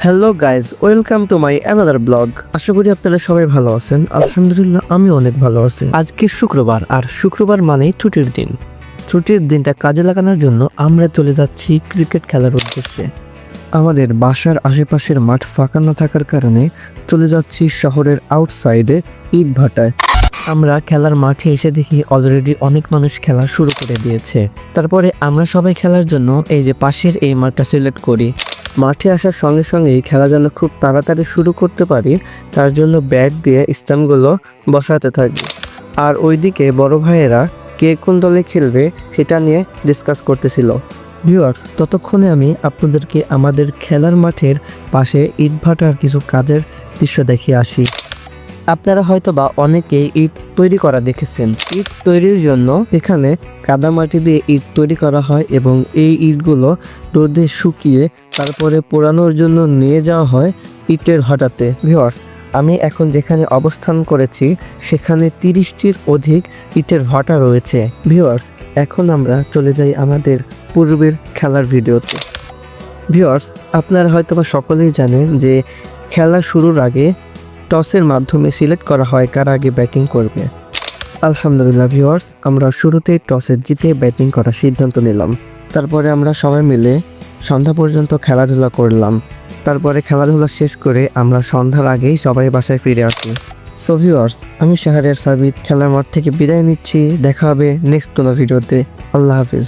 Hello guys, welcome to my another blog. আশা করি আপনারা সবাই ভালো আছেন। আলহামদুলিল্লাহ, আমি অনেক ভালো আছি। আজকে শুক্রবার, আর শুক্রবার মানেই ছুটির দিন। ছুটির দিনটা কাজে লাগানোর জন্য আমরা চলে যাচ্ছি ক্রিকেট খেলার উদ্দেশ্যে। আমাদের বাসার আশেপাশের মাঠ ফাঁকা না থাকার কারণে চলে যাচ্ছি শহরের আউটসাইডে ইটভাটায়। আমরা খেলার মাঠে এসে দেখি অলরেডি অনেক মানুষ খেলা শুরু করে দিয়েছে। তারপরে আমরা সবাই খেলার জন্য এই যে পাশের এই মাঠটা সিলেক্ট করি। মাঠে আসার সঙ্গে সঙ্গেই খেলা যেন খুব তাড়াতাড়ি শুরু করতে পারি, তার জন্য ব্যাট দিয়ে স্টাম্পগুলো বসাতে থাকি। আর ওইদিকে বড় ভাইয়েরা কে কোন দলে খেলবে সেটা নিয়ে ডিসকাস করতেছিল। ভিউয়ার্স, ততক্ষণে আমি আপনাদেরকে আমাদের খেলার মাঠের পাশে ইটভাটার কিছু কাজের দৃশ্য দেখিয়ে আসি। আপনারা হয়তো বা অনেকেই ইট তৈরি করা দেখেছেন। ইট তৈরির জন্য এখানে কাদামাটি দিয়ে ইট তৈরি করা হয় এবং এই ইটগুলো রোদে শুকিয়ে তারপরে পোড়ানোর জন্য নিয়ে যাওয়া হয় ইটের ভাটাতে। ভিউয়ার্স, আমি এখন যেখানে অবস্থান করেছি সেখানে 30টির অধিক ইটের ভাটা রয়েছে। ভিউয়ার্স, এখন আমরা চলে যাই আমাদের পূর্বের খেলার ভিডিওতে। ভিউয়ার্স, আপনারা হয়তো বা সকলেই জানেন যে খেলা শুরুর আগে টসের মাধ্যমে সিলেক্ট করা হয় কার আগে ব্যাটিং করবে। আলহামদুলিল্লাহ ভিউয়ার্স, আমরা শুরুতেই টসে জিতে ব্যাটিং করার সিদ্ধান্ত নিলাম। তারপরে আমরা সবাই মিলে সন্ধ্যা পর্যন্ত খেলাধুলা করলাম। তারপরে খেলাধুলা শেষ করে আমরা সন্ধ্যার আগেই সবাই বাসায় ফিরে আসি। সো ভিউয়ার্স, আমি শাহরিয়ার সাবিত খেলার মাঠ থেকে বিদায় নিচ্ছি। দেখা হবে নেক্সট কোনো ভিডিওতে। আল্লাহ হাফিজ।